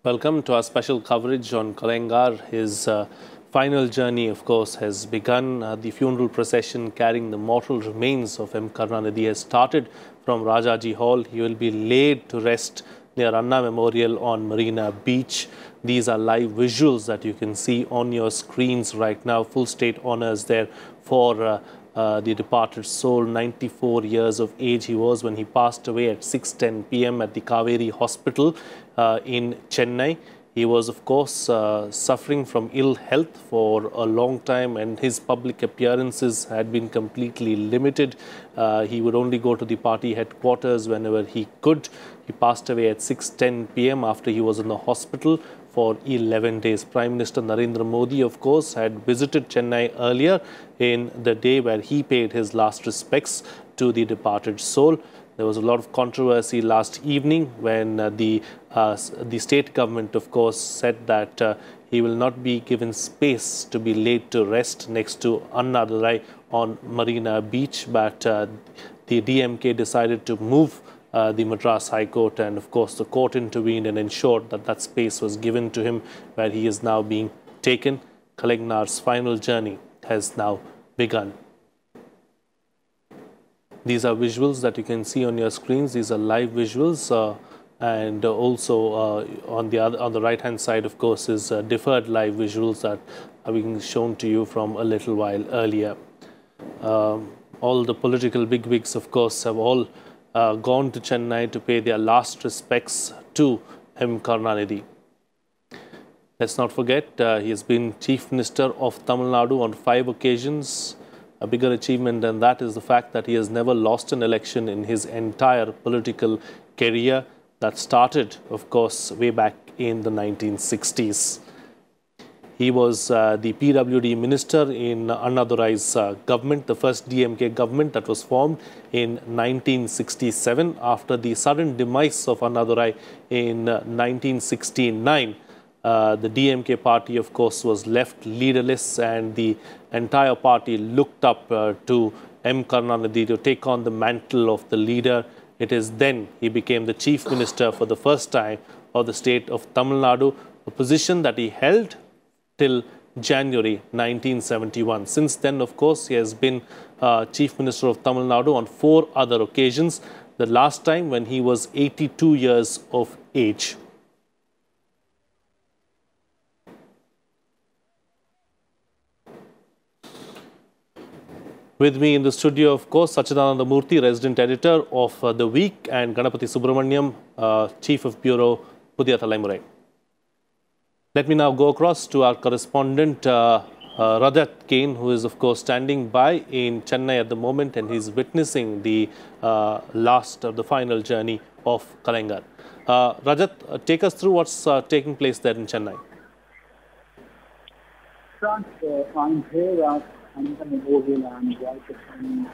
Welcome to our special coverage on Kalaignar. His final journey, of course, has begun. The funeral procession carrying the mortal remains of M Karunanidhi has started from Rajaji Hall. He will be laid to rest near Anna Memorial on Marina Beach. These are live visuals that you can see on your screens right now. Full state honors there for the departed soul. 94 years of age he was when he passed away at 6:10 p.m. at the Kaveri Hospital in Chennai. He was, of course, suffering from ill health for a long time, and his public appearances had been completely limited. He would only go to the party headquarters whenever he could. He passed away at 6:10 p.m. after he was in the hospital for 11 days. Prime Minister Narendra Modi, of course, had visited Chennai earlier in the day where he paid his last respects to the departed soul. There was a lot of controversy last evening when the state government, of course, said that he will not be given space to be laid to rest next to Anna Durai on Marina Beach. But the DMK decided to move the Madras High Court, and of course the court intervened and ensured that that space was given to him, where he is now being taken. Kalaignar's final journey has now begun. These are visuals that you can see on your screens. These are live visuals, and also on the right hand side, of course, is deferred live visuals that are being shown to you from a little while earlier. All the political bigwigs, of course, have all gone to Chennai to pay their last respects to M Karunanidhi. Let's not forget, he has been Chief Minister of Tamil Nadu on 5 occasions. A bigger achievement than that is the fact that he has never lost an election in his entire political career. That started, of course, way back in the 1960s. He was the PWD minister in Anna Durai's government, the first DMK government that was formed in 1967 after the sudden demise of Anna Durai in 1969. The DMK party, of course, was left leaderless, and the entire party looked up to M Karunanidhi to take on the mantle of the leader. It is then he became the chief minister for the first time of the state of Tamil Nadu, a position that he held till January 1971. Since then, of course, he has been chief minister of Tamil Nadu on 4 other occasions, the last time when he was 82 years of age. With me in the studio, of course, Sachidananda Murthy, resident editor of The Week, and Ganapathy Subramaniam, chief of bureau, Pudhiya Thalaimurai. Let me now go across to our correspondent, Rajat Kane, who is, of course, standing by in Chennai at the moment, and he's witnessing the the final journey of Kalaignar. Rajat, take us through what's taking place there in Chennai. I'm here at Anna Memorial and right from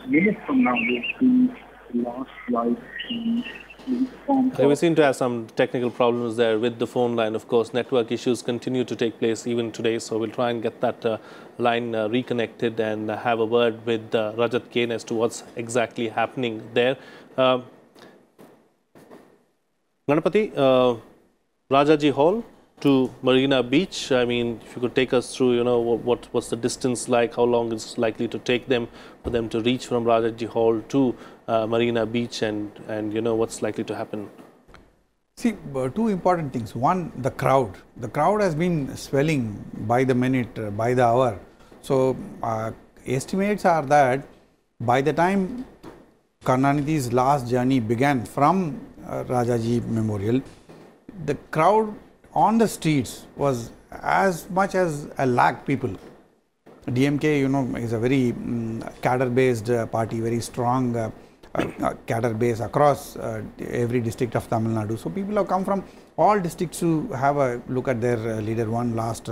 minutes from now will be the last flight we seem to have some technical problems there with the phone line. Of course, network issues continue to take place even today, so we'll try and get that line reconnected and have a word with Rajat Kane as to what's exactly happening there. Ganapathy, Rajaji Hall to Marina Beach. I mean, if you could take us through, you know, what's the distance like, how long it's likely to take them for them to reach from Rajaji Hall to Marina Beach, and you know, what's likely to happen? See, 2 important things. One, the crowd. The crowd has been swelling by the minute, by the hour. So, estimates are that by the time Karunanidhi's last journey began from Rajaji Memorial, the crowd on the streets was as much as 1 lakh people. DMK, you know, is a very cadre-based party, very strong cadre base across every district of Tamil Nadu. So people have come from all districts to have a look at their leader, one last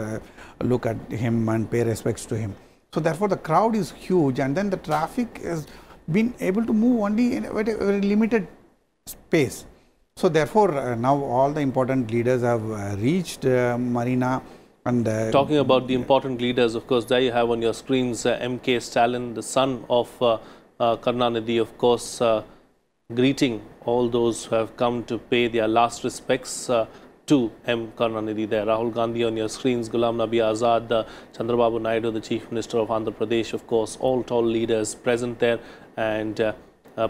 look at him and pay respects to him. So therefore the crowd is huge, and then the traffic has been able to move only in a very limited space. So therefore now all the important leaders have reached Marina. And talking about the important leaders, of course, there you have on your screens M.K. Stalin, the son of Karunanidhi, of course, greeting all those who have come to pay their last respects to M Karunanidhi there. Rahul Gandhi on your screens, Ghulam Nabi Azad, Chandrababu Naidu, the Chief Minister of Andhra Pradesh, of course, all tall leaders present there and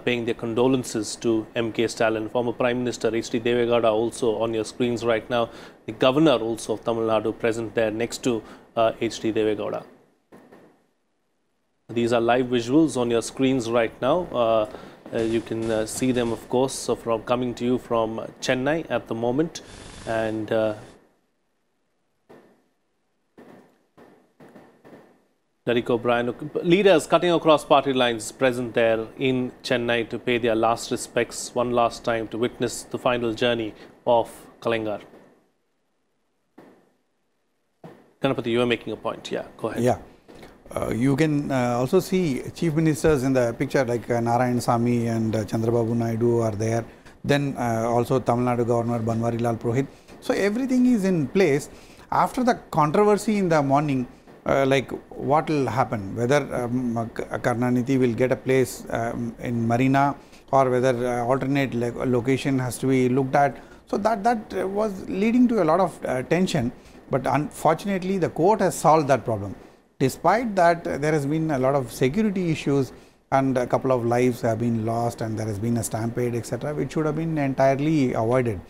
paying their condolences to M.K. Stalin. Former Prime Minister H.D. Devegowda also on your screens right now. The Governor also of Tamil Nadu present there next to H.D. Devegowda. These are live visuals on your screens right now. You can see them, of course, from coming to you from Chennai at the moment. And Derek O'Brien, leaders cutting across party lines present there in Chennai to pay their last respects one last time to witness the final journey of Kalaignar. Ganapati, you are making a point. Yeah, go ahead. Yeah. You can also see chief ministers in the picture like Narayanasamy and Chandrababu Naidu are there. Then also Tamil Nadu Governor Banwarilal Purohit. So everything is in place. After the controversy in the morning, like what will happen, whether Karunanidhi will get a place in Marina or whether alternate location has to be looked at. So that was leading to a lot of tension, but unfortunately the court has solved that problem. Despite that, there has been a lot of security issues and a couple of lives have been lost and there has been a stampede, etc., which should have been entirely avoided.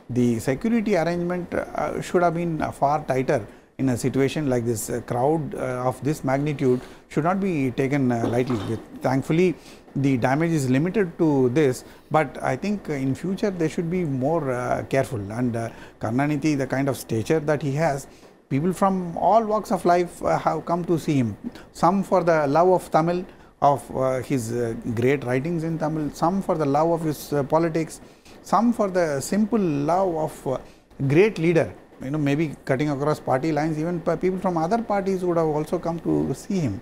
The security arrangement should have been far tighter in a situation like this. A crowd of this magnitude should not be taken lightly. Thankfully, the damage is limited to this, but I think in future they should be more careful. And Karunanidhi, the kind of stature that he has, people from all walks of life have come to see him. Some for the love of Tamil, of his great writings in Tamil, some for the love of his politics, some for the simple love of great leader. You know, maybe cutting across party lines, even people from other parties would have also come to see him.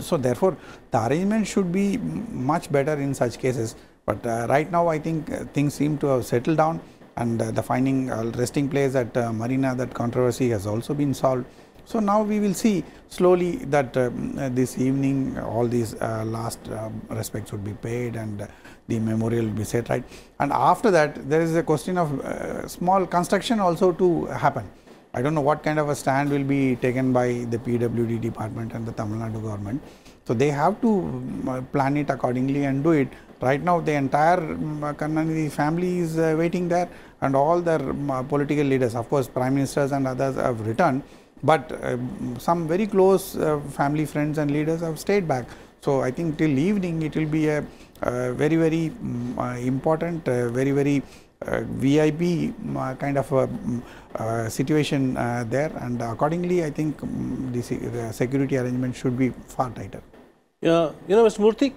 So therefore, the arrangement should be much better in such cases. But right now, I think things seem to have settled down, and the finding resting place at Marina, that controversy has also been solved. So now we will see slowly that this evening all these last respects would be paid and the memorial will be set right. And after that, there is a question of small construction also to happen. I don't know what kind of a stand will be taken by the PWD department and the Tamil Nadu government. So they have to plan it accordingly and do it. Right now, the entire Karunanidhi family is waiting there, and all their political leaders, of course, prime ministers and others have returned, but some very close family friends and leaders have stayed back. So I think till evening it will be a very, very important, very, very VIP kind of a situation there, and accordingly I think the security arrangement should be far tighter. Yeah, you know, Mr. Murthy,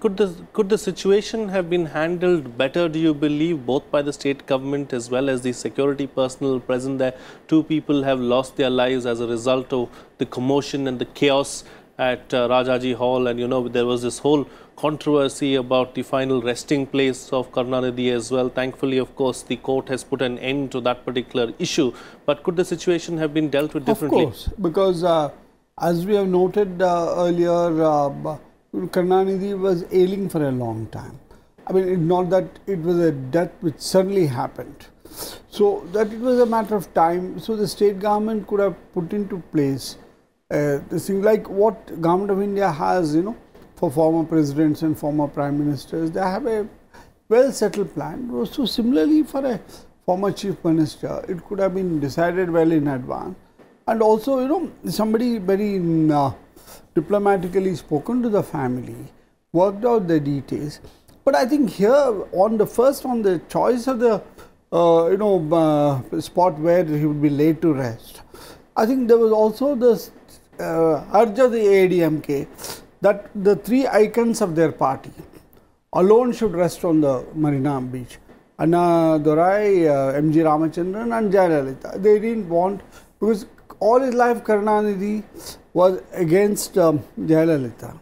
could the situation have been handled better, do you believe, both by the state government as well as the security personnel present there? Two people have lost their lives as a result of the commotion and the chaos at Rajaji Hall, and you know, there was this whole controversy about the final resting place of Karunanidhi as well. Thankfully, of course, the court has put an end to that particular issue. But could the situation have been dealt with differently? Of course, because as we have noted earlier, Karunanidhi was ailing for a long time. I mean, not that it was a death which suddenly happened. So that it was a matter of time. So the state government could have put into place this thing like what Government of India has, you know, for former presidents and former prime ministers. They have a well settled plan. So similarly for a former chief minister, it could have been decided well in advance. And also, you know, somebody very diplomatically spoken to the family, worked out the details. But I think here on the choice of the spot where he would be laid to rest, I think there was also this urge of the ADMK that the three icons of their party alone should rest on the Marina beach. Anna Dorai, M G Ramachandran and Jayalalitha. They didn't want, because all his life Karunanidhi was against Jayalalitha.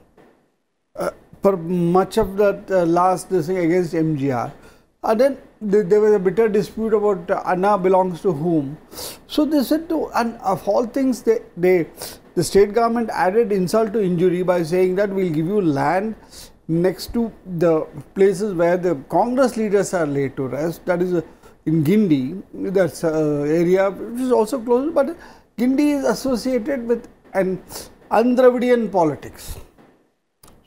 For much of that last thing against MGR. And then there was a bitter dispute about Anna belongs to whom. So they said to, and of all things, the state government added insult to injury by saying that we'll give you land next to the places where the Congress leaders are laid to rest, that is in Guindy, that's area which is also close, but Guindy is associated with an Andravidian politics.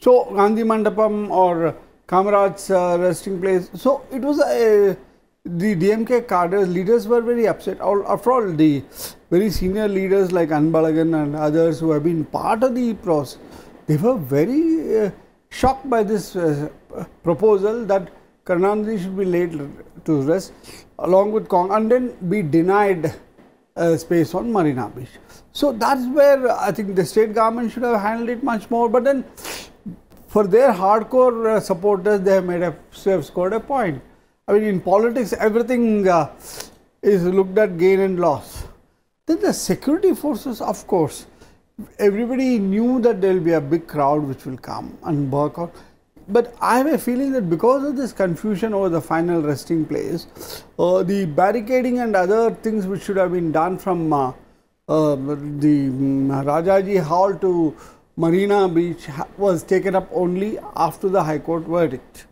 So, Gandhi Mandapam or Kamaraj's resting place. So, it was the DMK cadres, leaders were very upset. After all, the very senior leaders like Anbalagan and others who have been part of the process, they were very shocked by this proposal that Karunanidhi should be laid to rest along with and then be denied space on Marina Beach. So, that is where I think the state government should have handled it much more, but then for their hardcore supporters, they have scored a point. I mean, in politics, everything is looked at gain and loss. Then the security forces, of course, everybody knew that there will be a big crowd which will come and work out. But I have a feeling that because of this confusion over the final resting place, the barricading and other things which should have been done from the Rajaji Hall to Marina Beach was taken up only after the High Court verdict.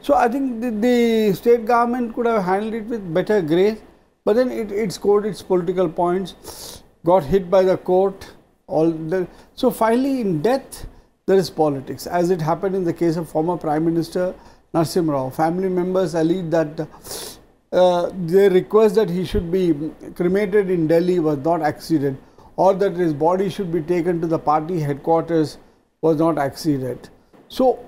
So, I think the state government could have handled it with better grace, but then it scored its political points, got hit by the court. So, finally, in death, there is politics, as it happened in the case of former Prime Minister Narasimha Rao. Family members alleged that their request that he should be cremated in Delhi was not acceded, or that his body should be taken to the party headquarters was not acceded. So,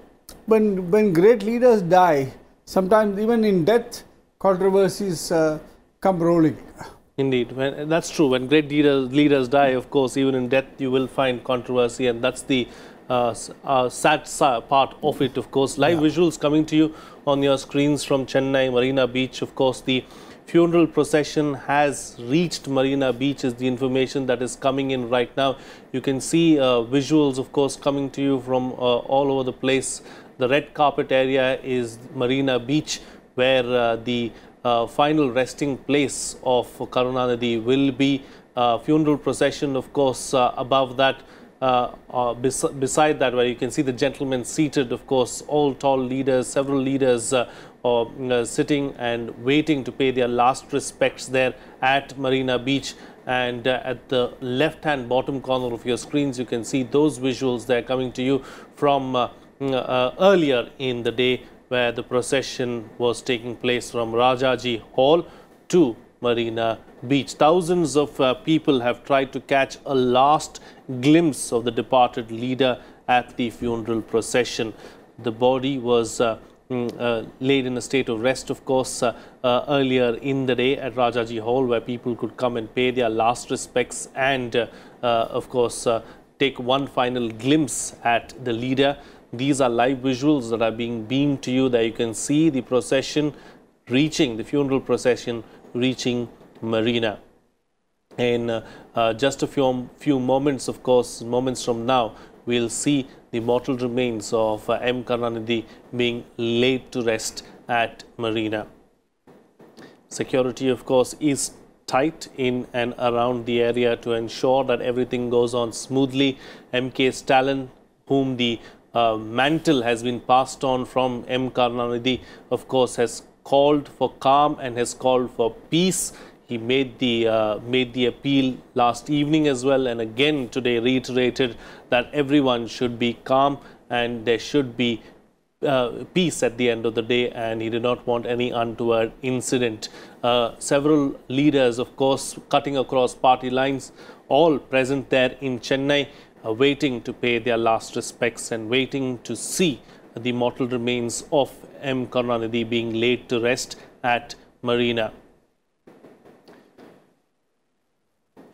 when great leaders die, sometimes even in death, controversies come rolling. Indeed, that's true. When great leaders die, of course, even in death, you will find controversy, and that's the sad part of it, of course. Live visuals coming to you on your screens from Chennai, Marina Beach. Of course, the funeral procession has reached Marina Beach is the information that is coming in right now. You can see visuals, of course, coming to you from all over the place. The red carpet area is Marina Beach, where the final resting place of Karunanidhi will be. Funeral procession, of course, above that. Beside that, where you can see the gentlemen seated, of course, all tall leaders, several leaders sitting and waiting to pay their last respects there at Marina Beach. And at the left hand bottom corner of your screens, you can see those visuals there coming to you from earlier in the day, where the procession was taking place from Rajaji Hall to Marina Beach. Thousands of people have tried to catch a last glimpse of the departed leader at the funeral procession. The body was laid in a state of rest, of course, earlier in the day at Rajaji Hall, where people could come and pay their last respects and, of course, take one final glimpse at the leader. These are live visuals that are being beamed to you. There you can see the procession reaching, the funeral procession reaching Marina. In just a few moments, of course, moments from now, we'll see the mortal remains of M Karunanidhi being laid to rest at Marina. Security, of course, is tight in and around the area to ensure that everything goes on smoothly. M.K. Stalin, whom the mantle has been passed on from M Karunanidhi, of course, has called for calm and has called for peace. He made the appeal last evening as well, and again today reiterated that everyone should be calm and there should be peace at the end of the day, and he did not want any untoward incident. Several leaders, of course, cutting across party lines, all present there in Chennai, waiting to pay their last respects and waiting to see the mortal remains of M Karunanidhi being laid to rest at Marina.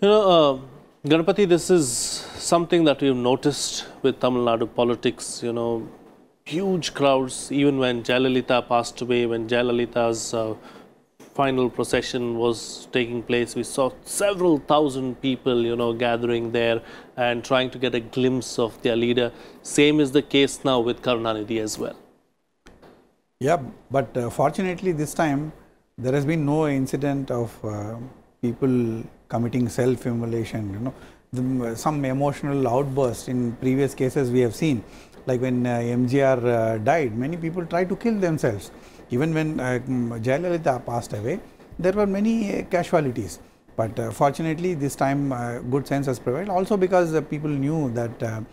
You know, Ganapati, this is something that we've noticed with Tamil Nadu politics. You know, huge crowds, even when Jayalalitha passed away, when Jayalalitha's final procession was taking place, we saw several thousand people, you know, gathering there and trying to get a glimpse of their leader. Same is the case now with Karunanidhi as well. Yeah, but fortunately this time there has been no incident of people committing self-immolation, you know. Some emotional outburst in previous cases we have seen, Like when MGR died, many people tried to kill themselves. Even when Jayalalitha passed away, there were many casualties. But fortunately, this time good sense has prevailed. Also because people knew that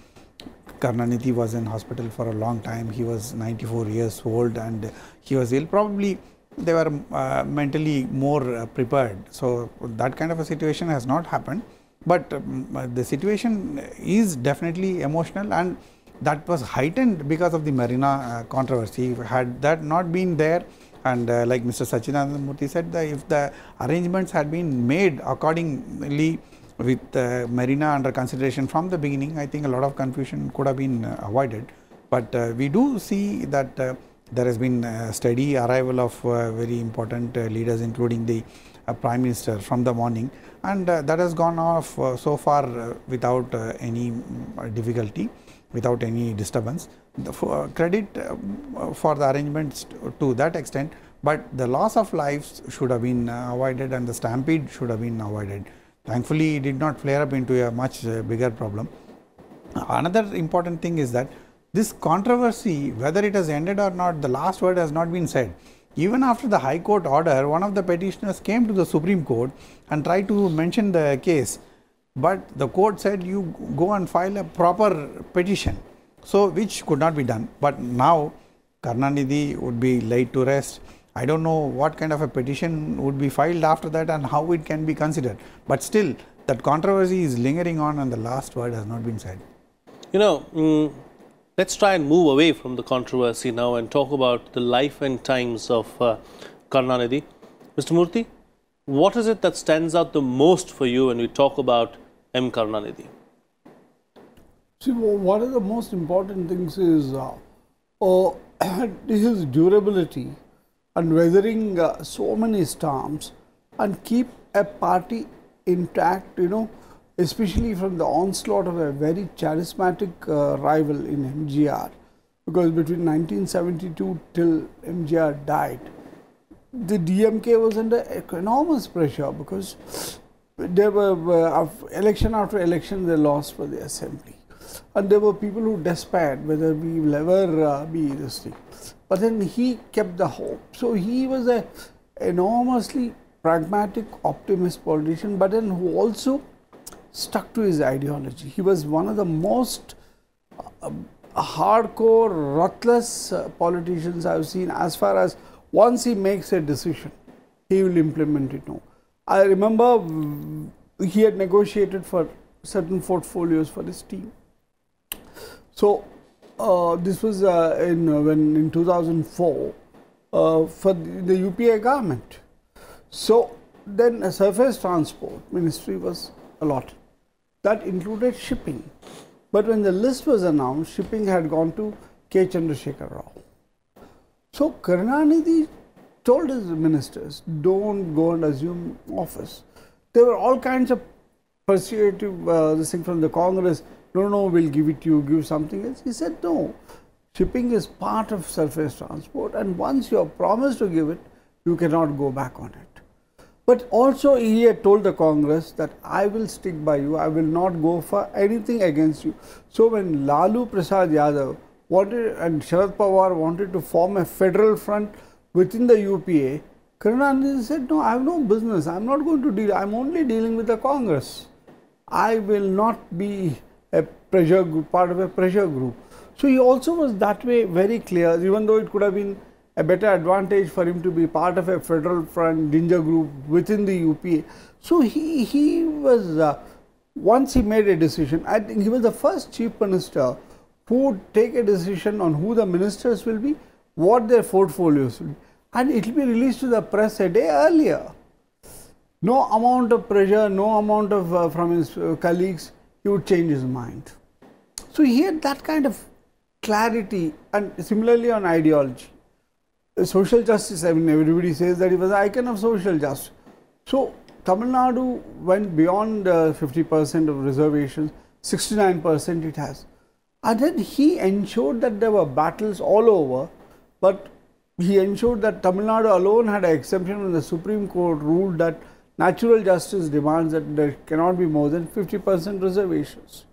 Karunanidhi was in hospital for a long time. He was 94 years old and he was ill. Probably they were mentally more prepared. So that kind of a situation has not happened. But the situation is definitely emotional, and that was heightened because of the Marina controversy. Had that not been there, and like Mr. Sachidananda Murthy said, if the arrangements had been made accordingly with Marina under consideration from the beginning, I think a lot of confusion could have been avoided. But we do see that there has been a steady arrival of very important leaders, including the Prime Minister from the morning, and that has gone off so far without any difficulty, without any disturbance. The credit for the arrangements to that extent, but the loss of lives should have been avoided and the stampede should have been avoided. Thankfully, it did not flare up into a much bigger problem. Another important thing is that this controversy, whether it has ended or not, the last word has not been said. Even after the High Court order, one of the petitioners came to the Supreme Court and tried to mention the case, but the court said you go and file a proper petition, so which could not be done. But now Karunanidhi would be laid to rest. I don't know what kind of a petition would be filed after that and how it can be considered, but still that controversy is lingering on and the last word has not been said. You know, let's try and move away from the controversy now and talk about the life and times of Karunanidhi. Mr. Murthy, what is it that stands out the most for you when we talk about M Karunanidhi? See, one of the most important things is his durability and weathering so many storms and keep a party intact, you know, especially from the onslaught of a very charismatic rival in MGR, because between 1972 till MGR died, the DMK was under enormous pressure because there were election after election they lost for the assembly, and there were people who despaired whether we will ever be this thing. But then he kept the hope. So he was a enormously pragmatic, optimist politician, but then who also stuck to his ideology. He was one of the most hardcore, ruthless politicians I've seen, as far as once he makes a decision, he will implement it now. I remember he had negotiated for certain portfolios for his team. So this was in 2004 for the UPA government. So then a surface transport ministry was allotted. That included shipping. But when the list was announced, shipping had gone to K. Chandrasekhar Rao. So Karunanidhi told his ministers, don't go and assume office. There were all kinds of persuasive this thing from the Congress, no, we'll give it to you, give something else. He said, no, shipping is part of surface transport, and once you have promised to give it, you cannot go back on it. But also he had told the Congress that I will stick by you, I will not go for anything against you. So when Lalu Prasad Yadav wanted and Sharad Pawar wanted to form a federal front within the UPA, Karunanidhi said, no, I have no business, I am not going to deal, I am only dealing with the Congress. I will not be a pressure group, part of a pressure group. So he also was that way very clear, even though it could have been a better advantage for him to be part of a federal front, Ginger group within the UPA. So he was, once he made a decision, I think he was the first chief minister who would take a decision on who the ministers will be, what their portfolios will be, and it will be released to the press a day earlier. No amount of pressure, no amount of from his colleagues, he would change his mind. So he had that kind of clarity, and similarly on ideology. Social justice, I mean, everybody says that he was an icon of social justice. So Tamil Nadu went beyond 50% of reservations, 69% it has. And then he ensured that there were battles all over, but he ensured that Tamil Nadu alone had an exemption when the Supreme Court ruled that natural justice demands that there cannot be more than 50% reservations.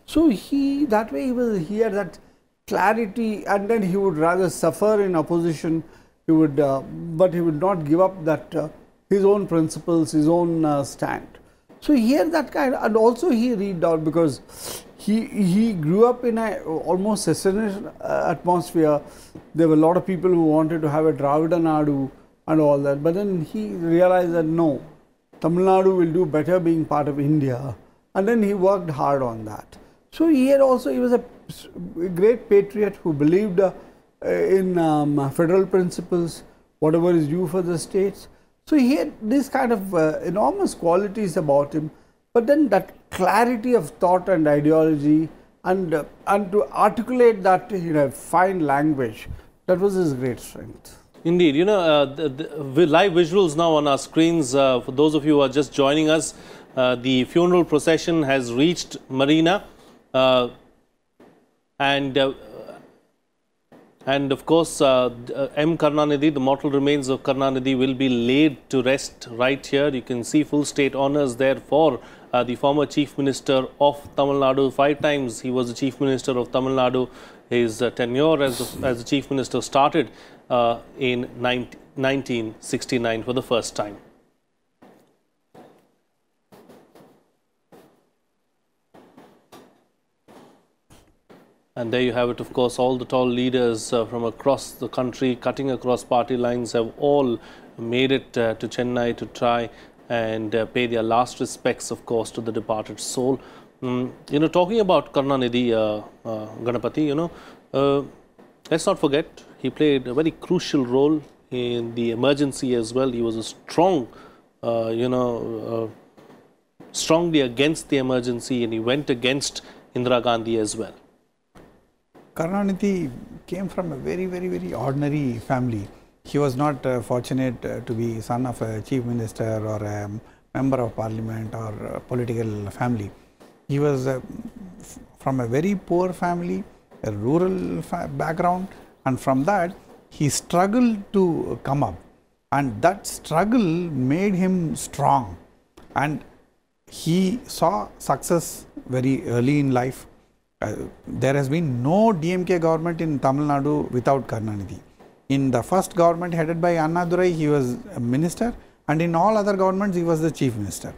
So that way he had that clarity, and then he would rather suffer in opposition. He would, but he would not give up that his own principles, his own stand. So here that kind, and also he read out because he grew up in a almost secessionist atmosphere. There were a lot of people who wanted to have a Dravida Nadu and all that, but then he realized that no, Tamil Nadu will do better being part of India, and then he worked hard on that. So he was a great patriot who believed in federal principles, whatever is due for the states. So he had this kind of enormous qualities about him, but then that clarity of thought and ideology, and to articulate that in a fine language, that was his great strength. Indeed, you know, the live visuals now on our screens. For those of you who are just joining us, the funeral procession has reached Marina, and of course, M Karunanidhi, the mortal remains of Karunanidhi, will be laid to rest right here. You can see full state honours there for the former Chief Minister of Tamil Nadu. 5 times he was the Chief Minister of Tamil Nadu. His tenure as the Chief Minister started in 1969 for the first time. And there you have it, of course, all the tall leaders from across the country, cutting across party lines, have all made it to Chennai to try and pay their last respects, of course, to the departed soul. You know, talking about Karunanidhi, Ganapati, you know, let's not forget, he played a very crucial role in the emergency as well. He was a strong, strongly against the emergency, and he went against Indira Gandhi as well. Karunanidhi came from a very, very, very ordinary family. He was not fortunate to be son of a chief minister or a member of parliament or a political family. He was from a very poor family, a rural background, and from that he struggled to come up, and that struggle made him strong, and he saw success very early in life. There has been no DMK government in Tamil Nadu without Karunanidhi. In the first government headed by Annadurai, he was a minister, and in all other governments, he was the chief minister.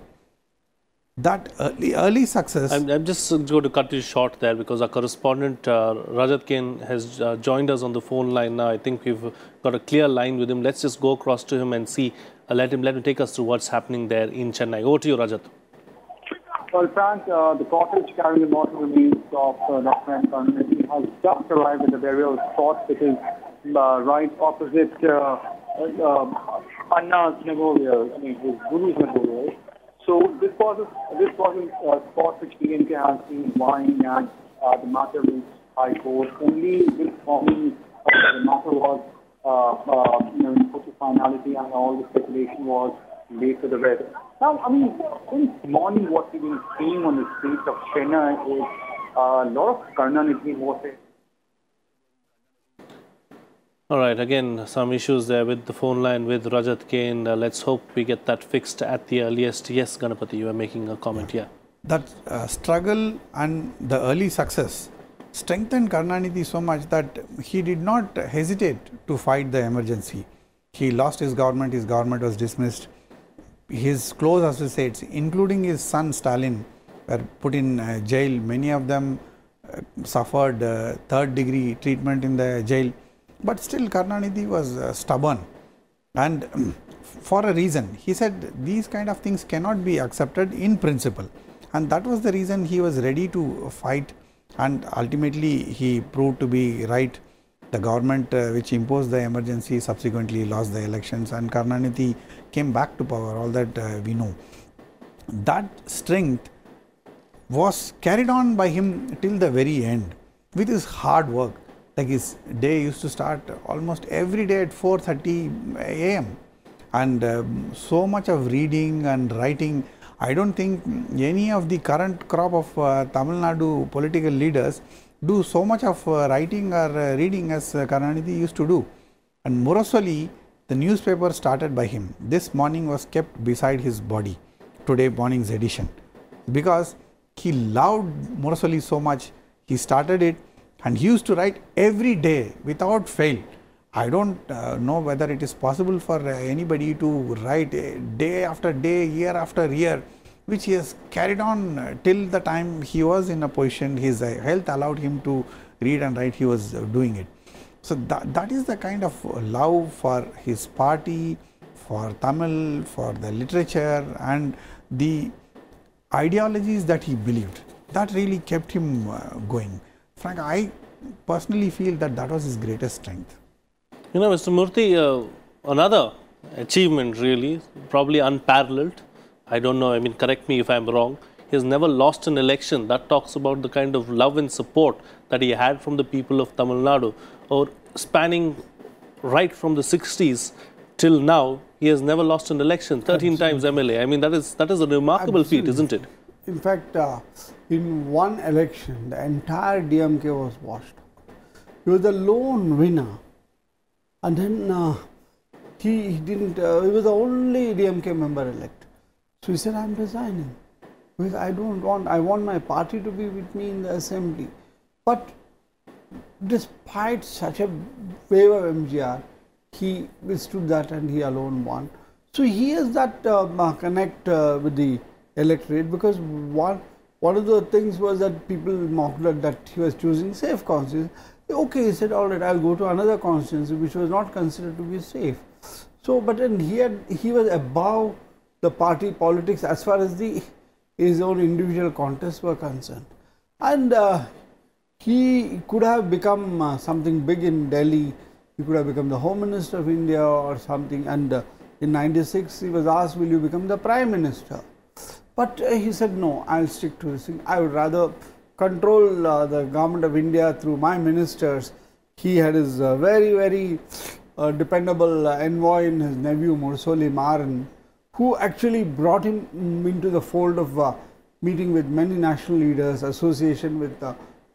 That early success... I'm just going to cut you short there because our correspondent Rajat Kain has joined us on the phone line now. I think we've got a clear line with him. Let's just go across to him and see, let him take us through what's happening there in Chennai. Over to you, Rajat. Well, Frank, the cottage carrying the mortal remains of Dr. M Karunanidhi has just arrived at the burial spot, which is right opposite Anna's memorial, I mean his Guru's memorial. So this was a spot which DMK has been vying, and the matter reached High Court. Only this morning the matter was put to finality, and all the speculation was laid to the rest. Now, I mean, since morning, what we've been seeing on the streets of Chennai is a lot of Karunanidhi voting. All right, again, some issues there with the phone line with Rajat Kain. Let's hope we get that fixed at the earliest. Yes, Ganapati, you are making a comment here. That struggle and the early success strengthened Karunanidhi so much that he did not hesitate to fight the emergency. He lost his government was dismissed. His close associates, including his son Stalin, were put in jail. Many of them suffered third-degree treatment in the jail. But still Karunanidhi was stubborn, and for a reason. He said these kind of things cannot be accepted in principle, and that was the reason he was ready to fight, and ultimately he proved to be right. The government which imposed the emergency subsequently lost the elections, and Karunanidhi came back to power, all that we know. That strength was carried on by him till the very end with his hard work. Like his day used to start almost every day at 4:30 a.m. and so much of reading and writing. I don't think any of the current crop of Tamil Nadu political leaders do so much of writing or reading as Karunanidhi used to do. And Muraswali, the newspaper started by him. This morning was kept beside his body, today morning's edition, because he loved Muraswali so much. He started it, and he used to write every day without fail. I don't know whether it is possible for anybody to write day after day, year after year, which he has carried on till the time he was in a position, his health allowed him to read and write, he was doing it. So that is the kind of love for his party, for Tamil, for the literature and the ideologies that he believed. That really kept him going. Frank, I personally feel that that was his greatest strength. You know, Mr. Murthy, another achievement really, probably unparalleled. I don't know, I mean, correct me if I'm wrong. He has never lost an election. That talks about the kind of love and support that he had from the people of Tamil Nadu. Or spanning right from the 60s till now, he has never lost an election, 13 times MLA. I mean, that is a remarkable feat, isn't it? In fact, in one election, the entire DMK was washed out. He was the lone winner. And then he didn't, he was the only DMK member elect. So he said, I'm resigning. Because I want my party to be with me in the assembly. But despite such a wave of MGR, he withstood that and he alone won. So he has that connect with the electorate, because one of the things was that people mocked that he was choosing safe constituency. Okay, he said, all right, I'll go to another constituency which was not considered to be safe. So, but then he was above the party politics as far as his own individual contests were concerned. And he could have become something big in Delhi. He could have become the Home Minister of India or something. And in '96, he was asked, will you become the Prime Minister? But he said, no, I'll stick to this thing. I would rather control the government of India through my ministers. He had his very, very dependable envoy in his nephew, Mursoli Maran, who actually brought him into the fold of meeting with many national leaders, association with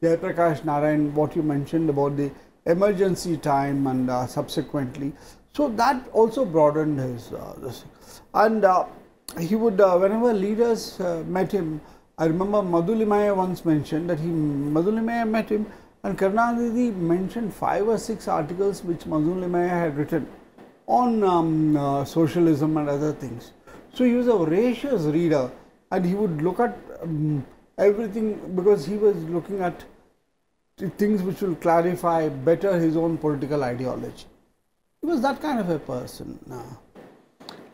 Jayaprakash Narayan, what you mentioned about the emergency time and subsequently. So that also broadened his and he would, whenever leaders met him, I remember Madhulimaya once mentioned that Madhulimaya met him, and Karunanidhi mentioned 5 or 6 articles which Madhulimaya had written on socialism and other things. So he was a voracious reader, and he would look at everything, because he was looking at things which will clarify better his own political ideology. He was that kind of a person.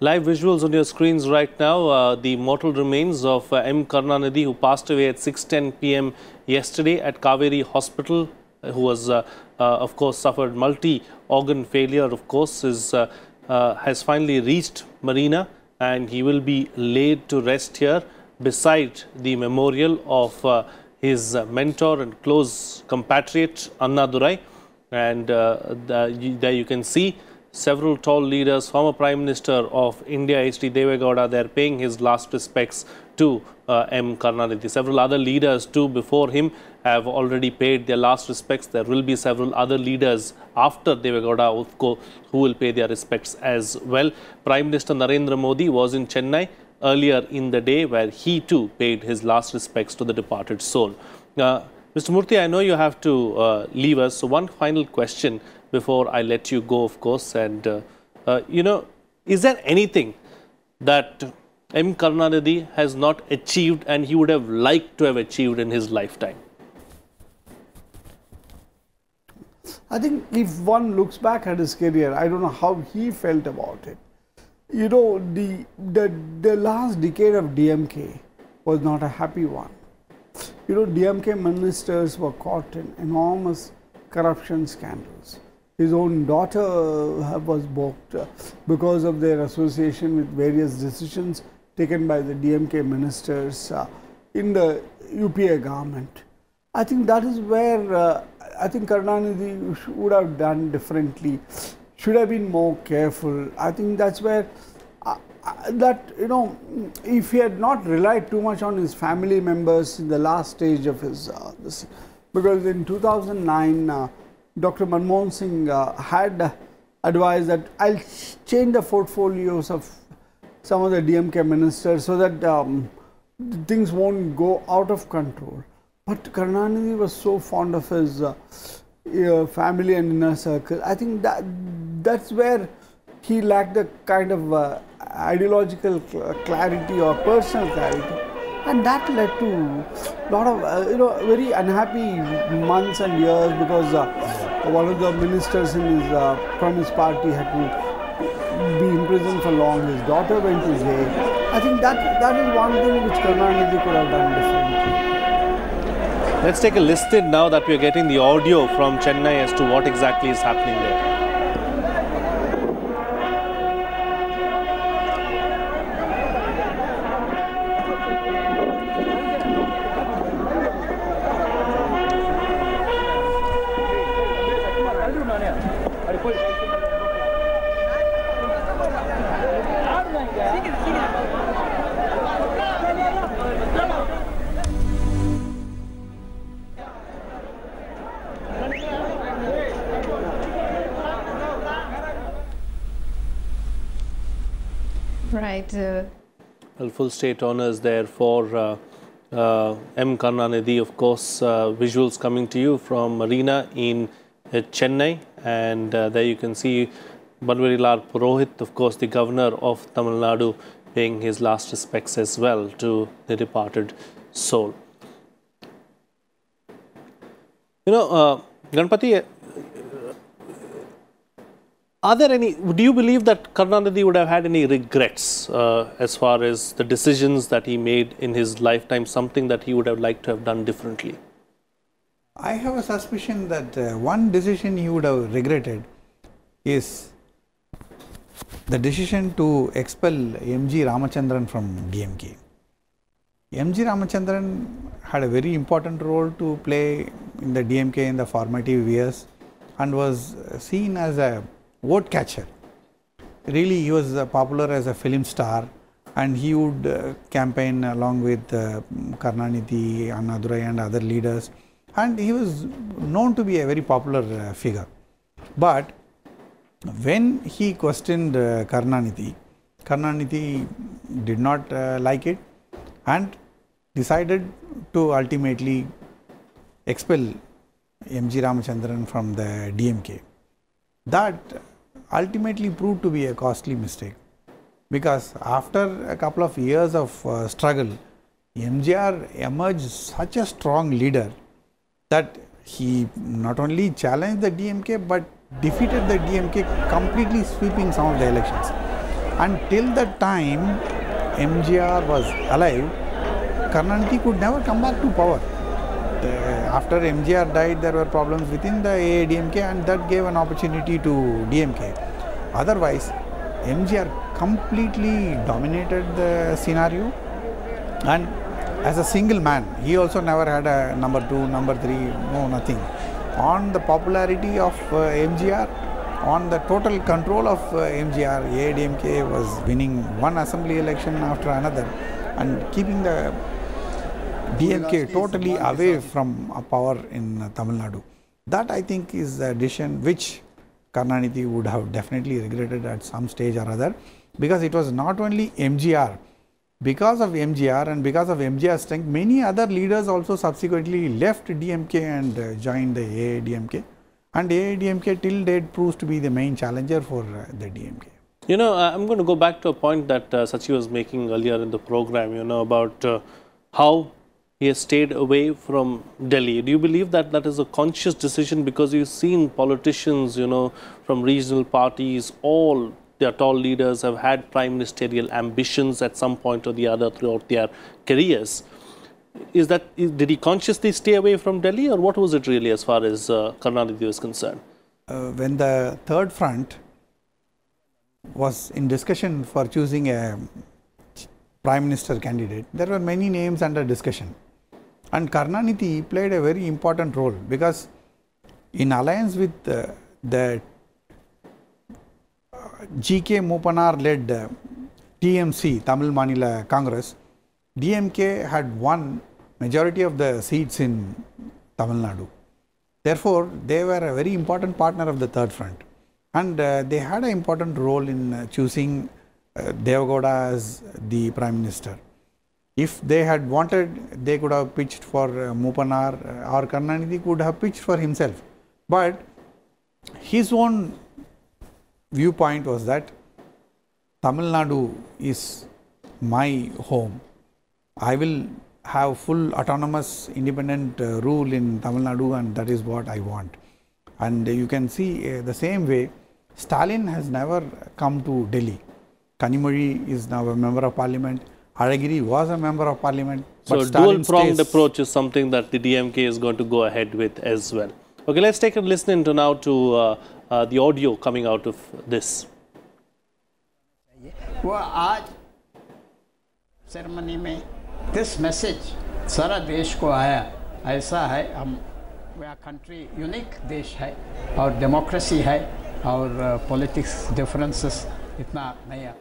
Live visuals on your screens right now, the mortal remains of M Karunanidhi, who passed away at 6:10 p.m. yesterday at Kaveri Hospital, who was, of course, suffered multi-organ failure, of course, has finally reached Marina, and he will be laid to rest here beside the memorial of his mentor and close compatriot, Annadurai. And there you can see several tall leaders, former Prime Minister of India, H.D. Deve Gowda, they are paying his last respects to M Karunanidhi. Several other leaders too before him have already paid their last respects. There will be several other leaders after Deve Gowda who will pay their respects as well. Prime Minister Narendra Modi was in Chennai earlier in the day, where he too paid his last respects to the departed soul. Mr. Murthy, I know you have to leave us, so one final question before I let you go, of course. And, you know, is there anything that M Karunanidhi has not achieved and he would have liked to have achieved in his lifetime? I think if one looks back at his career, I don't know how he felt about it. You know, the last decade of DMK was not a happy one. You know, DMK ministers were caught in enormous corruption scandals. His own daughter was booked because of their association with various decisions taken by the DMK ministers in the UPA government. I think that is where I think Karunanidhi would have done differently, should have been more careful. I think that's where that, you know, if he had not relied too much on his family members in the last stage of his because in 2009 Dr. Manmohan Singh had advised that I'll change the portfolios of some of the DMK ministers so that things won't go out of control. But Karunanidhi was so fond of his family and inner circle. I think that's where he lacked a kind of ideological clarity or personal clarity, and that led to a lot of very unhappy months and years, because one of the ministers from his party had to be imprisoned for long. His daughter went to jail. I think that is one thing which Karunanidhi could have done differently. Let's take a listen now that we are getting the audio from Chennai as to what exactly is happening there. Right. Well, full state honors there for M Karunanidhi, of course. Visuals coming to you from Marina in Chennai, and there you can see Banwarilal Purohit, of course, the governor of Tamil Nadu, paying his last respects as well to the departed soul. You know, Ganpati, do you believe that Karunanidhi would have had any regrets as far as the decisions that he made in his lifetime, something that he would have liked to have done differently? I have a suspicion that one decision he would have regretted is the decision to expel M G Ramachandran from DMK. M G Ramachandran had a very important role to play in the DMK in the formative years and was seen as a vote catcher. Really, he was popular as a film star, and he would campaign along with Karunanidhi, Annadurai and other leaders, and he was known to be a very popular figure. But when he questioned Karunanidhi did not like it and decided to ultimately expel M G Ramachandran from the DMK. That ultimately proved to be a costly mistake, because after a couple of years of struggle, MGR emerged such a strong leader that he not only challenged the DMK but defeated the DMK, completely sweeping some of the elections. Until that time MGR was alive, Karunanidhi could never come back to power. After MGR died, there were problems within the AIDMK, and that gave an opportunity to DMK. Otherwise, MGR completely dominated the scenario, and as a single man, he also never had a number 2, number 3, no, nothing. On the popularity of MGR, on the total control of MGR, AIDMK was winning one assembly election after another and keeping the DMK totally away from power in Tamil Nadu. That, I think, is a decision which Karunanidhi would have definitely regretted at some stage or other, because it was not only MGR. Because of MGR and because of MGR's strength, many other leaders also subsequently left DMK and joined the AIDMK. And AIDMK till date proves to be the main challenger for the DMK. You know, I'm going to go back to a point that Sachi was making earlier in the program, you know, about how he has stayed away from Delhi. Do you believe that that is a conscious decision? Because you've seen politicians, you know, from regional parties, all their tall leaders have had prime ministerial ambitions at some point or the other throughout their careers. Did he consciously stay away from Delhi, or what was it really as far as Karunanidhi was concerned? When the third front was in discussion for choosing a prime minister candidate, there were many names under discussion. And Karunanidhi played a very important role, because in alliance with the GK Mopanar led TMC, Tamil Manila Congress, DMK had won majority of the seats in Tamil Nadu. Therefore, they were a very important partner of the third front, and they had an important role in choosing Devagowda as the prime minister. If they had wanted, they could have pitched for Mupanar, or Karunanidhi could have pitched for himself. But his own viewpoint was that Tamil Nadu is my home. I will have full autonomous independent rule in Tamil Nadu, and that is what I want. And you can see the same way Stalin has never come to Delhi. Kanimozhi is now a member of parliament. Alagiri was a member of parliament. So dual-pronged approach is something that the DMK is going to go ahead with as well. Okay, let's take a listen to now to the audio coming out of this. वो आज ceremony में this message सारा देश को आया, ऐसा है हम कंट्री यूनिक देश है और डेमोक्रेसी है और पॉलिटिक्स डिफरेंसेस इतना नहीं है.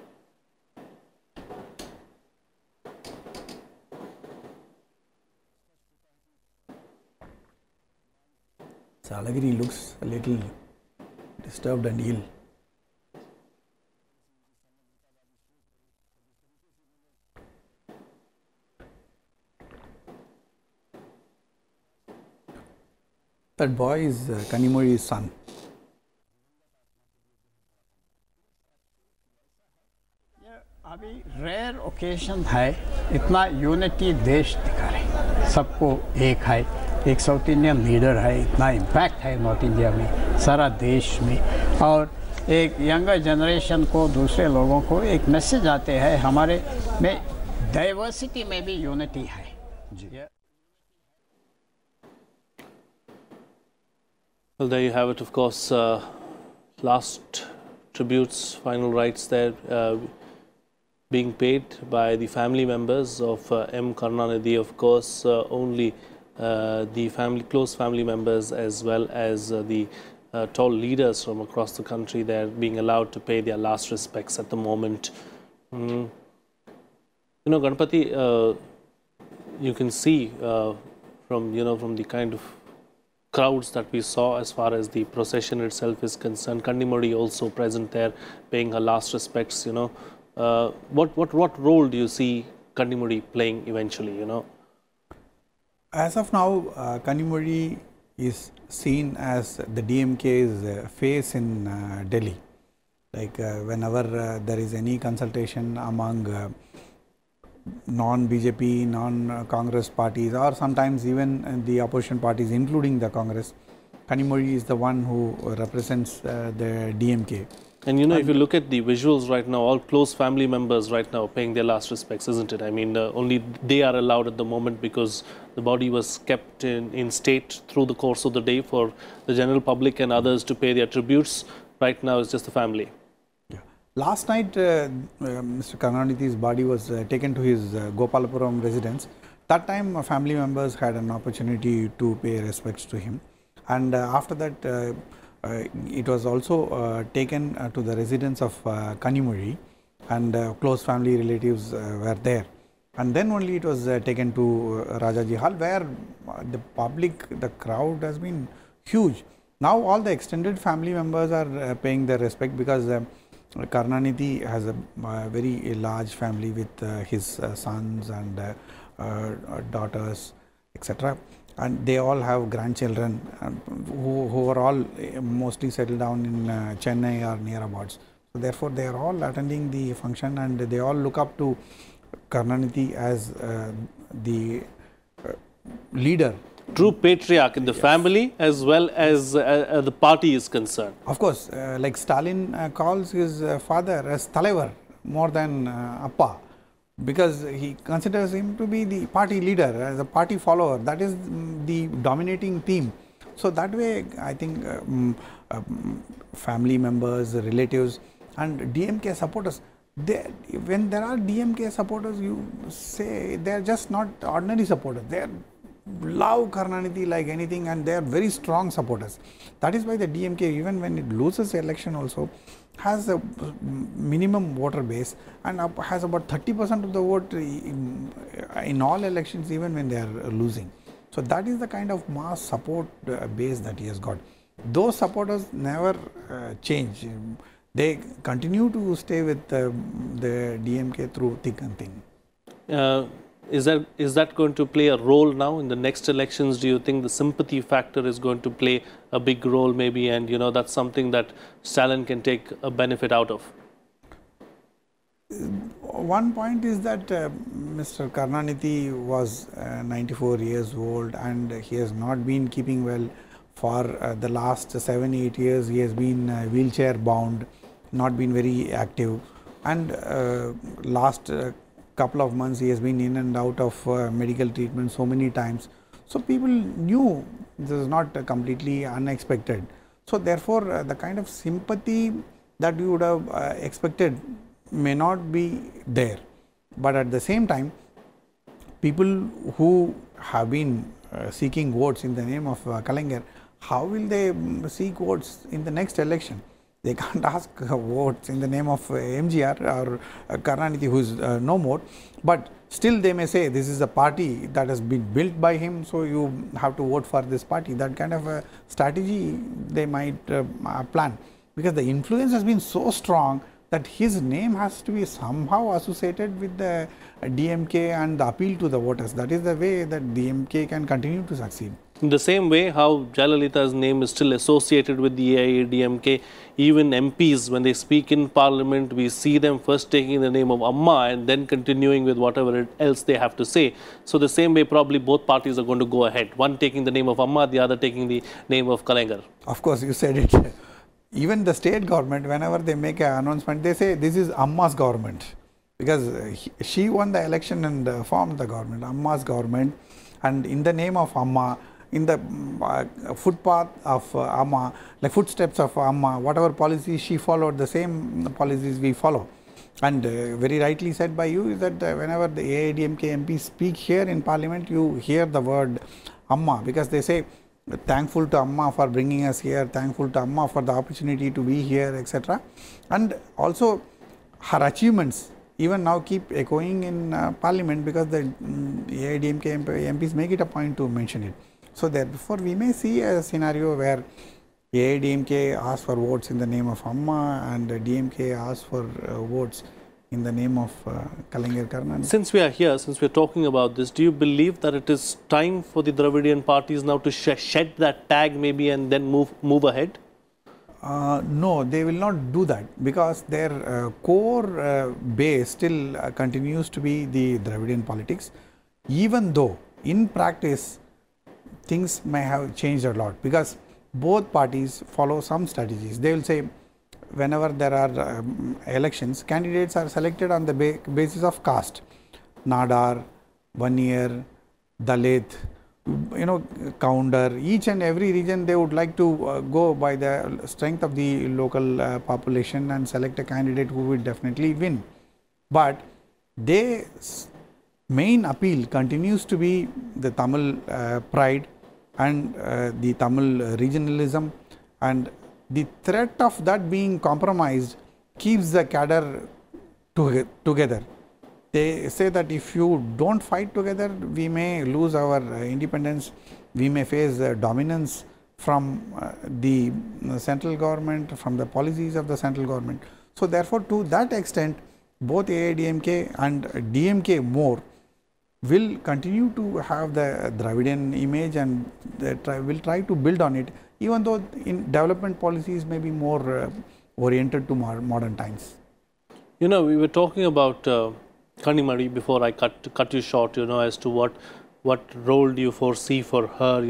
Alagiri looks a little disturbed and ill. That boy is Kanimozhi's son. अभी रेयर ओकेजन है इतना यूनिटी देश दिखा रहे, सबको एक है, एक साउथ इंडियन लीडर है, इतना इम्पैक्ट है नॉर्थ इंडिया में, सारा देश में, और एक यंगर जनरेशन को, दूसरे लोगों को एक मैसेज आते हैं हमारे में डाइवर्सिटी में भी यूनिटी है. Well, there you have it, of course. Last tributes, final rites there being paid by the family members of M Karunanidhi, of course, only the close family members as well as the tall leaders from across the country. They're being allowed to pay their last respects at the moment. You know, Ganpati, you can see from the kind of crowds that we saw as far as the procession itself is concerned. Kanimozhi also present there, paying her last respects. What role do you see Kanimozhi playing eventually? As of now, Kanimozhi is seen as the DMK's face in Delhi. Like whenever there is any consultation among non-BJP, non-Congress parties, or sometimes even the opposition parties, including the Congress, Kanimozhi is the one who represents the DMK. And if you look at the visuals right now, all close family members right now paying their last respects, isn't it? I mean, only they are allowed at the moment because the body was kept in state through the course of the day for the general public and others to pay their tributes. Right now, it's just the family. Last night, Mr. Karunanidhi's body was taken to his Gopalapuram residence. That time, family members had an opportunity to pay respects to him. And after that, it was also taken to the residence of Kanimozhi, and close family relatives were there. And then only it was taken to Rajaji Hall, where the public, the crowd has been huge. Now all the extended family members are paying their respect because Karunanidhi has a very large family with his sons and daughters, etc. And they all have grandchildren who are all mostly settled down in Chennai or nearabouts. So therefore, they are all attending the function, and they all look up to Karunanidhi as the leader. True patriarch in the family as well as the party is concerned. Of course, like Stalin calls his father as Talaivar more than Appa, because he considers him to be the party leader, as a party follower. That is the dominating theme. So that way, I think family members, relatives, and DMK supporters, when there are DMK supporters, you say they are just not ordinary supporters. They love Karunanidhi like anything, and they are very strong supporters. That is why the DMK, even when it loses the election also, has a minimum voter base and has about 30% of the vote in all elections, even when they are losing. So that is the kind of mass support base that he has got. Those supporters never change. They continue to stay with the DMK through thick and thin. Is that going to play a role now in the next elections? Do you think the sympathy factor is going to play a big role maybe, and that's something that Stalin can take a benefit out of? One point is that Mr. Karunanidhi was 94 years old and he has not been keeping well for the last 7-8 years. He has been wheelchair bound, not been very active, and last couple of months he has been in and out of medical treatment so many times. So people knew this is not completely unexpected. So therefore the kind of sympathy that we would have expected may not be there, but at the same time people who have been seeking votes in the name of Kalaignar, how will they seek votes in the next election? They can't ask votes in the name of MGR or Karunanidhi, who is no more, but still they may say this is a party that has been built by him, so you have to vote for this party. That kind of a strategy they might plan, because the influence has been so strong that his name has to be somehow associated with the DMK and the appeal to the voters. That is the way that DMK can continue to succeed. In the same way how Jayalalitha's name is still associated with the AIADMK, even MPs, when they speak in parliament, we see them first taking the name of Amma and then continuing with whatever else they have to say. So the same way probably both parties are going to go ahead, one taking the name of Amma, the other taking the name of Kalaignar. Of course, you said it. Even the state government, whenever they make an announcement, they say this is Amma's government, because she won the election and formed the government, Amma's government, and in the name of Amma, in the footpath of Amma, like footsteps of Amma, whatever policies she followed, the same policies we follow. And very rightly said by you is that whenever the AIADMK MPs speak here in parliament, you hear the word Amma, because they say thankful to Amma for bringing us here, thankful to Amma for the opportunity to be here, etc. And also her achievements even now keep echoing in parliament, because the AIADMK MPs make it a point to mention it. So therefore we may see a scenario where AIADMK asks for votes in the name of Amma and DMK asks for votes in the name of Kalaignar Karunanidhi. Since we are here, since we are talking about this, do you believe that it is time for the Dravidian parties now to shed that tag maybe and then move ahead? No, they will not do that, because their core base still continues to be the Dravidian politics, even though in practice things may have changed a lot, because both parties follow some strategies. They will say whenever there are elections, candidates are selected on the basis of caste, Nadar, Vaniyar, Dalit, Counter. Each and every region they would like to go by the strength of the local population and select a candidate who will definitely win. But their main appeal continues to be the Tamil pride and the Tamil regionalism, and the threat of that being compromised keeps the cadre together. They say that if you don't fight together, we may lose our independence, we may face dominance from the central government, from the policies of the central government. So therefore, to that extent, both AIADMK and DMK more will continue to have the Dravidian image, and will try to build on it, even though in development policies may be more oriented to modern times. We were talking about Kanimari before I cut you short, as to what role do you foresee for her.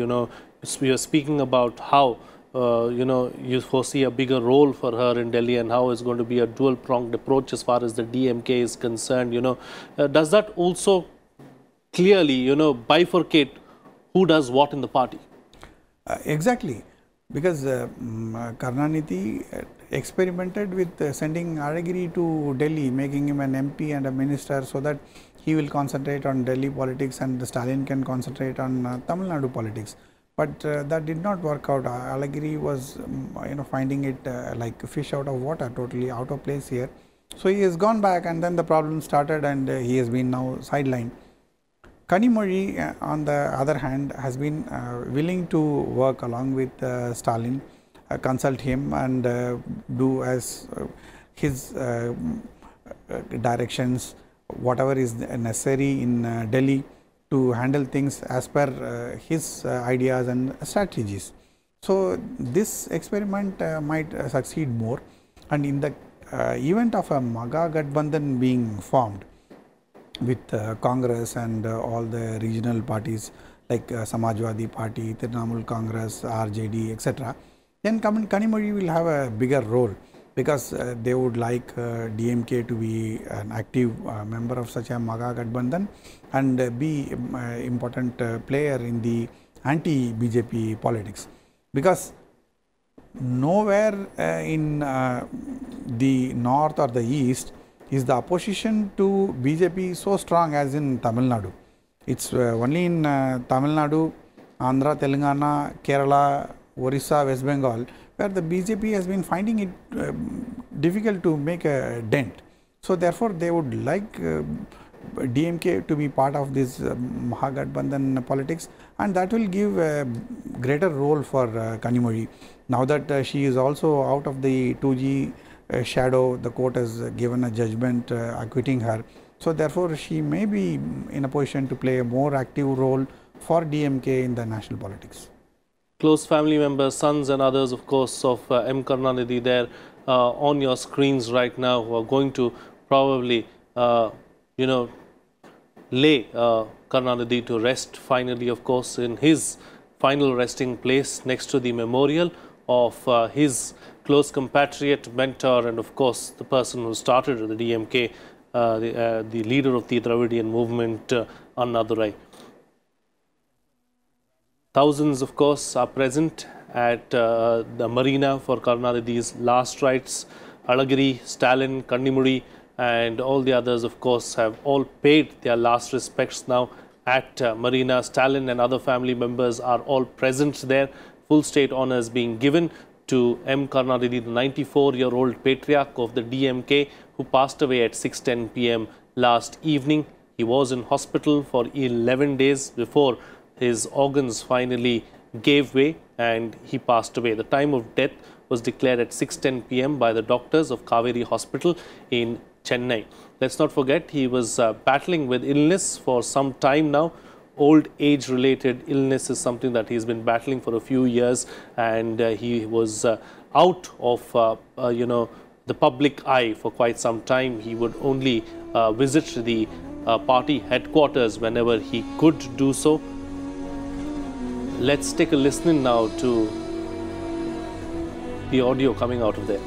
We are speaking about how you foresee a bigger role for her in Delhi, and how it's going to be a dual-pronged approach as far as the DMK is concerned. Does that also clearly, bifurcate who does what in the party? Exactly, because Karunanidhi experimented with sending Adagiri to Delhi, making him an MP and a minister, so that he will concentrate on Delhi politics and Stalin can concentrate on Tamil Nadu politics. But that did not work out. Adagiri was, finding it like fish out of water, totally out of place here. So he has gone back, and then the problem started, and he has been now sidelined. Kanimari, on the other hand, has been willing to work along with Stalin, consult him and do as his directions, whatever is necessary in Delhi to handle things as per his ideas and strategies. So, this experiment might succeed more, and in the event of a Maga Gadbandhan being formed with Congress and all the regional parties like Samajwadi Party, Trinamool Congress, RJD, etc., then Kanimozhi will have a bigger role, because they would like DMK to be an active member of such a Maga Gadbandhan and be important player in the anti-BJP politics, because nowhere in the north or the east is the opposition to BJP so strong as in Tamil Nadu. It's only in Tamil Nadu, Andhra, Telangana, Kerala, Orissa, West Bengal, where the BJP has been finding it difficult to make a dent. So, therefore, they would like DMK to be part of this Mahagadbandhan politics, and that will give a greater role for Kanimozhi. Now that she is also out of the 2G shadow, the court has given a judgment acquitting her. So, therefore, she may be in a position to play a more active role for DMK in the national politics. Close family members, sons and others, of course, of M Karunanidhi there on your screens right now, who are going to probably, lay Karunanidhi to rest finally, of course, in his final resting place next to the memorial of his close compatriot, mentor, and of course the person who started the DMK, the leader of the Dravidian movement, Annadurai. Thousands, of course, are present at the marina for Karunanidhi's last rites. Alagiri, Stalin, Kannimudi, and all the others, of course, have all paid their last respects now at Marina. Stalin and other family members are all present there. Full state honors being given to M Karunanidhi, the 94-year-old patriarch of the DMK, who passed away at 6:10 p.m. last evening. He was in hospital for 11 days before his organs finally gave way and he passed away. The time of death was declared at 6:10 p.m. by the doctors of Kaveri Hospital in Chennai. Let's not forget, he was battling with illness for some time now. Old age related illness is something that he's been battling for a few years, and he was out of the public eye for quite some time. He would only visit the party headquarters whenever he could do so. Let's take a listen now to the audio coming out of there.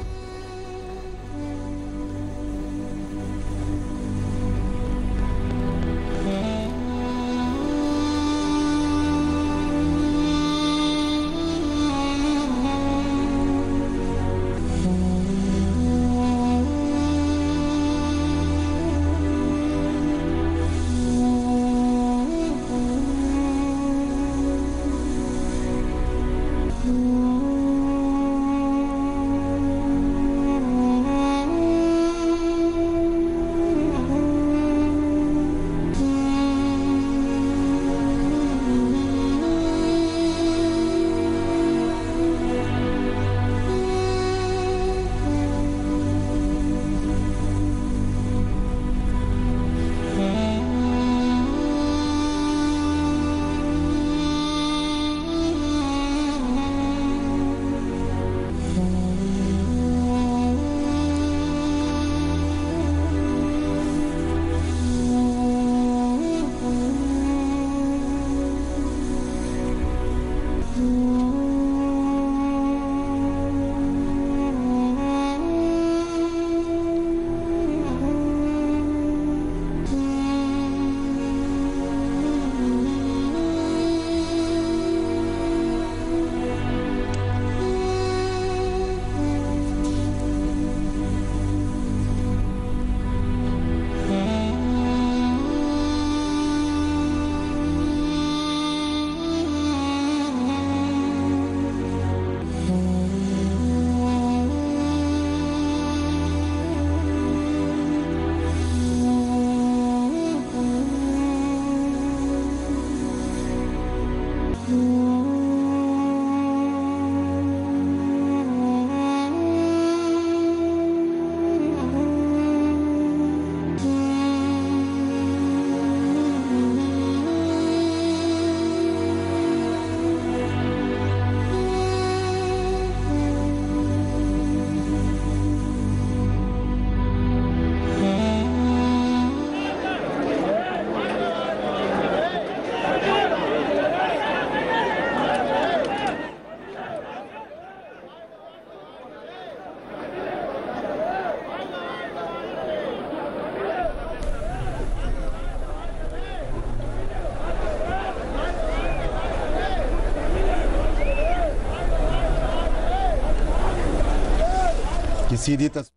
की सीधी तस्वीर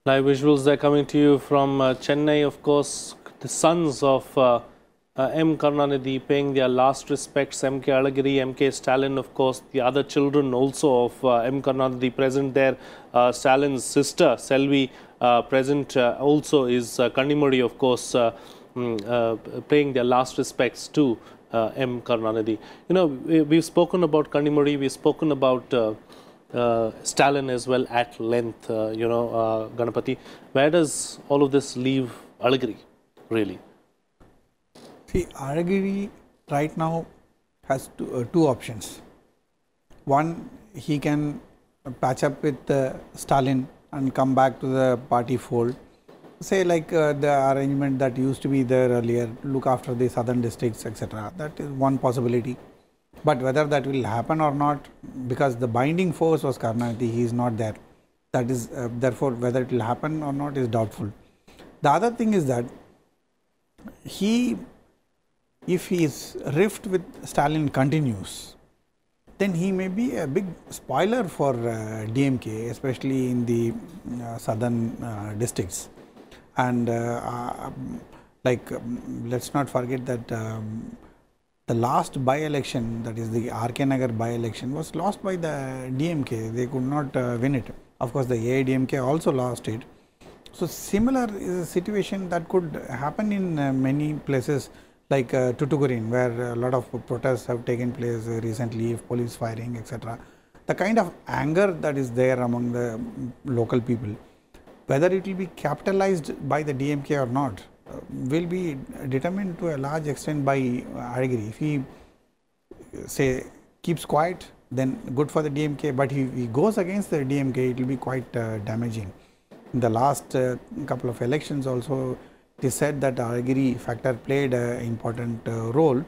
Live visuals are coming to you from Chennai, of course. The sons of M Karunanidhi paying their last respects. M K Alagiri, M K Stalin, of course. The other children also of M Karunanidhi present there. Stalin's sister, Selvi, present also is Kannimudi, of course, paying their last respects to M Karunanidhi. You know, we've spoken about Kannimudi, we've spoken about Stalin as well at length, Ganapati. Where does all of this leave Alagiri, really? See, Alagiri right now has two options. One, he can patch up with Stalin and come back to the party fold. Say like the arrangement that used to be there earlier, look after the southern districts, etc. That is one possibility. But whether that will happen or not, because the binding force was Karunanidhi, he is not there. That is, therefore, whether it will happen or not is doubtful. The other thing is that if his rift with Stalin continues, then he may be a big spoiler for DMK, especially in the southern districts. And let's not forget that the last by-election, that is the RK Nagar by-election, was lost by the DMK. They could not win it. Of course, the AIDMK also lost it. So similar is a situation that could happen in many places like Tuticorin, where a lot of protests have taken place recently, police firing, etc. The kind of anger that is there among the local people, whether it will be capitalized by the DMK or not, will be determined to a large extent by Alagiri. If he say keeps quiet, then good for the DMK, but if he goes against the DMK, it will be quite damaging. In the last couple of elections also, it is said that Alagiri factor played an important role.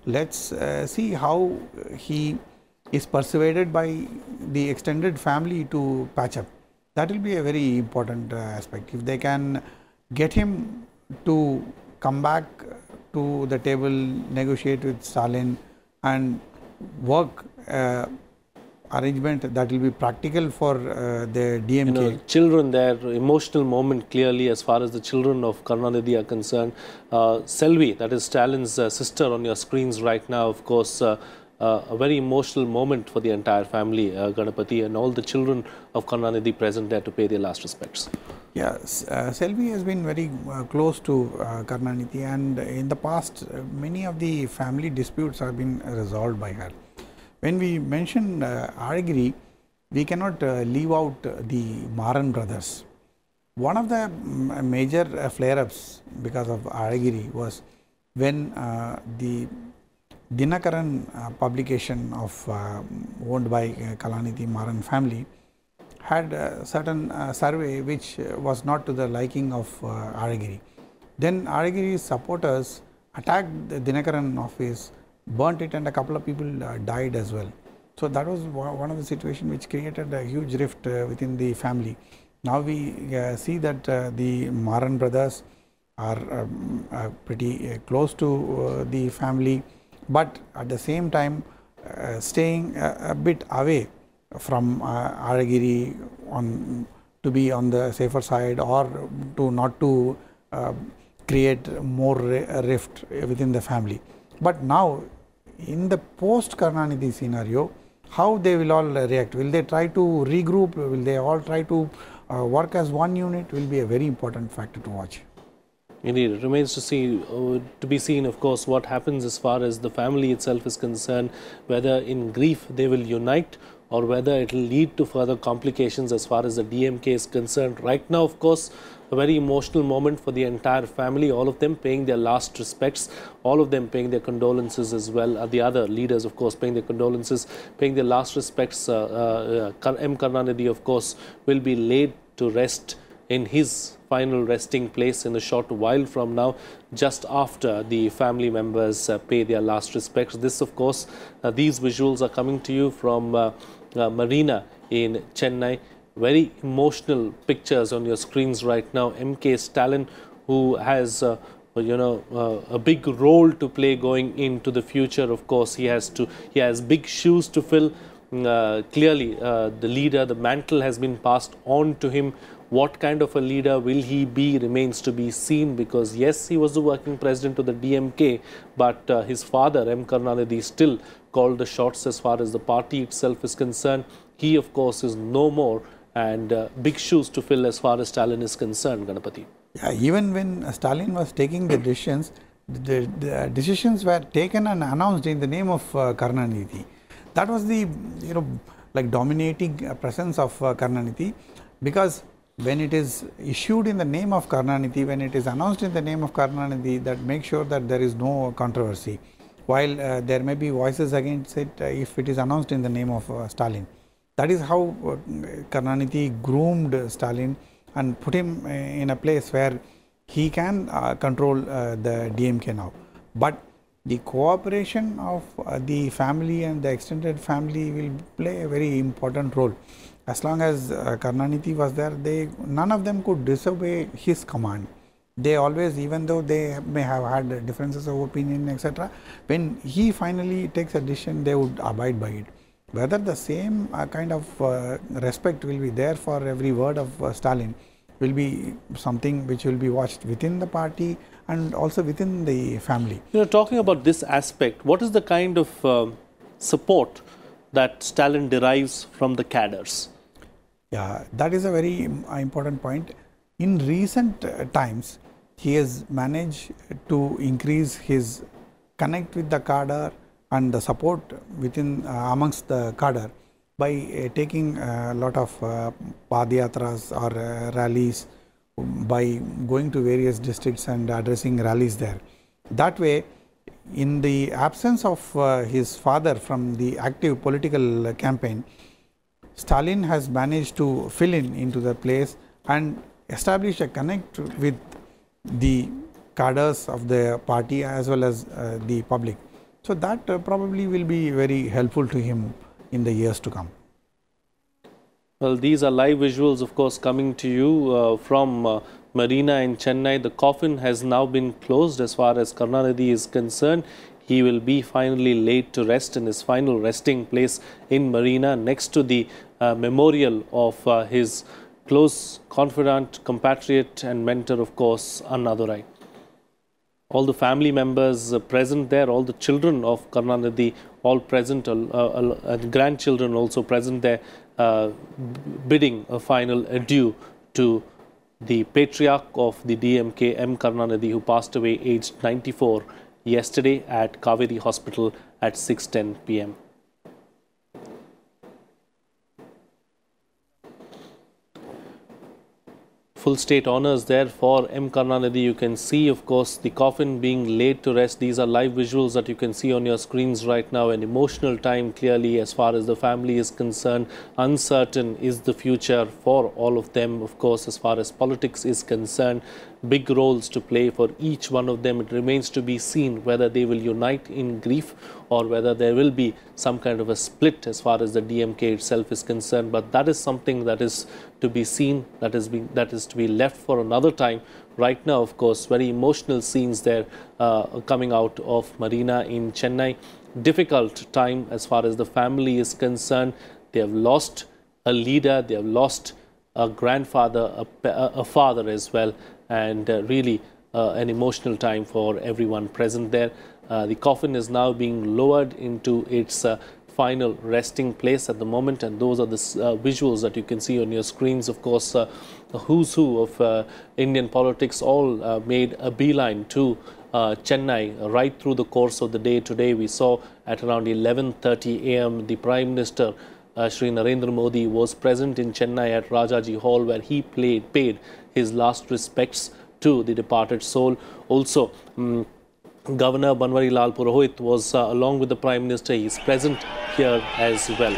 Let's see how he is persuaded by the extended family to patch up. That will be a very important aspect. If they can get him to come back to the table, negotiate with Stalin and work arrangement that will be practical for the DMK. You know, children there, emotional moment clearly as far as the children of Karunanidhi are concerned. Selvi, that is Stalin's sister on your screens right now, of course, a very emotional moment for the entire family, Ganapati, and all the children of Karunanidhi present there to pay their last respects. Yes, Selvi has been very close to Karunanidhi, and in the past many of the family disputes have been resolved by her. When we mention Alagiri, we cannot leave out the Maran brothers. One of the major flare-ups because of Alagiri was when the Dinakaran publication of owned by Kalanidhi Maran family had a certain survey which was not to the liking of Alagiri. Then Alagiri's supporters attacked the Dinakaran office, burnt it, and a couple of people died as well. So that was one of the situations which created a huge rift within the family. Now we see that the Maran brothers are pretty close to the family, but at the same time staying a bit away from Alagiri to be on the safer side, or to not to create more rift within the family. But now in the post Karunanidhi scenario, how they will all react? Will they try to regroup? Will they all try to work as one unit? Will be a very important factor to watch. Indeed, it remains to be seen, of course, what happens as far as the family itself is concerned, whether in grief they will unite or whether it will lead to further complications as far as the DMK is concerned. Right now, of course, a very emotional moment for the entire family, all of them paying their last respects, all of them paying their condolences as well. The other leaders, of course, paying their condolences, paying their last respects. M Karunanidhi, of course, will be laid to rest in his final resting place in a short while from now, just after the family members pay their last respects. This, of course, these visuals are coming to you from Marina in Chennai. Very emotional pictures on your screens right now. MK Stalin, who has a big role to play going into the future. Of course, he has big shoes to fill. clearly the leader, the mantle has been passed on to him. What kind of a leader will he be remains to be seen, because yes, he was the working president of the DMK, but his father M Karunanidhi still called the shots as far as the party itself is concerned. He of course is no more, and big shoes to fill as far as Stalin is concerned, Ganapati. Yeah, even when Stalin was taking the decisions, the decisions were taken and announced in the name of Karunanidhi. That was the like dominating presence of Karunanidhi, because when it is issued in the name of Karunanidhi, when it is announced in the name of Karunanidhi, that makes sure that there is no controversy. While there may be voices against it if it is announced in the name of Stalin. That is how Karunanidhi groomed Stalin and put him in a place where he can control the DMK now. But the cooperation of the family and the extended family will play a very important role. As long as Karunanidhi was there, none of them could disobey his command. They always, even though they may have had differences of opinion, etc., when he finally takes a decision, they would abide by it. Whether the same kind of respect will be there for every word of Stalin will be something which will be watched within the party and also within the family. Talking about this aspect, what is the kind of support that Stalin derives from the cadres? Yeah, that is a very important point. In recent times, he has managed to increase his connect with the cadre and the support within amongst the cadre by taking a lot of padayatras or rallies, by going to various districts and addressing rallies there. That way, in the absence of his father from the active political campaign, Stalin has managed to fill into the place and establish a connect with the cadres of the party as well as the public. So that probably will be very helpful to him in the years to come. Well, these are live visuals, of course, coming to you from Marina in Chennai. The coffin has now been closed as far as Karunanidhi is concerned. He will be finally laid to rest in his final resting place in Marina, next to the memorial of his close confidant, compatriot and mentor, of course, Annadurai. All the family members present there, all the children of Karunanidhi all present, and grandchildren also present there, bidding a final adieu to the patriarch of the DMK, M Karunanidhi, who passed away aged 94 yesterday at Kaveri Hospital at 6:10 p.m. Full state honors there for M Karunanidhi. You can see, of course, the coffin being laid to rest. These are live visuals that you can see on your screens right now. An emotional time, clearly, as far as the family is concerned. Uncertain is the future for all of them, of course, as far as politics is concerned. Big roles to play for each one of them. It remains to be seen whether they will unite in grief or whether there will be some kind of a split as far as the DMK itself is concerned. But that is something that is to be seen, that is to be left for another time. Right now, of course, very emotional scenes there coming out of Marina in Chennai. Difficult time as far as the family is concerned. They have lost a leader, they have lost a grandfather, a father as well, and really an emotional time for everyone present there. The coffin is now being lowered into its final resting place at the moment, and those are the visuals that you can see on your screens. Of course, the who's who of Indian politics all made a beeline to Chennai right through the course of the day. Today we saw at around 11:30 a.m. the Prime Minister Shri Narendra Modi was present in Chennai at Rajaji Hall, where he paid his last respects to the departed soul. Also, Governor Banwari Lal Purohit was along with the Prime Minister. He is present here as well.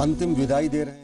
अंतिम विदाई दे रहे हैं।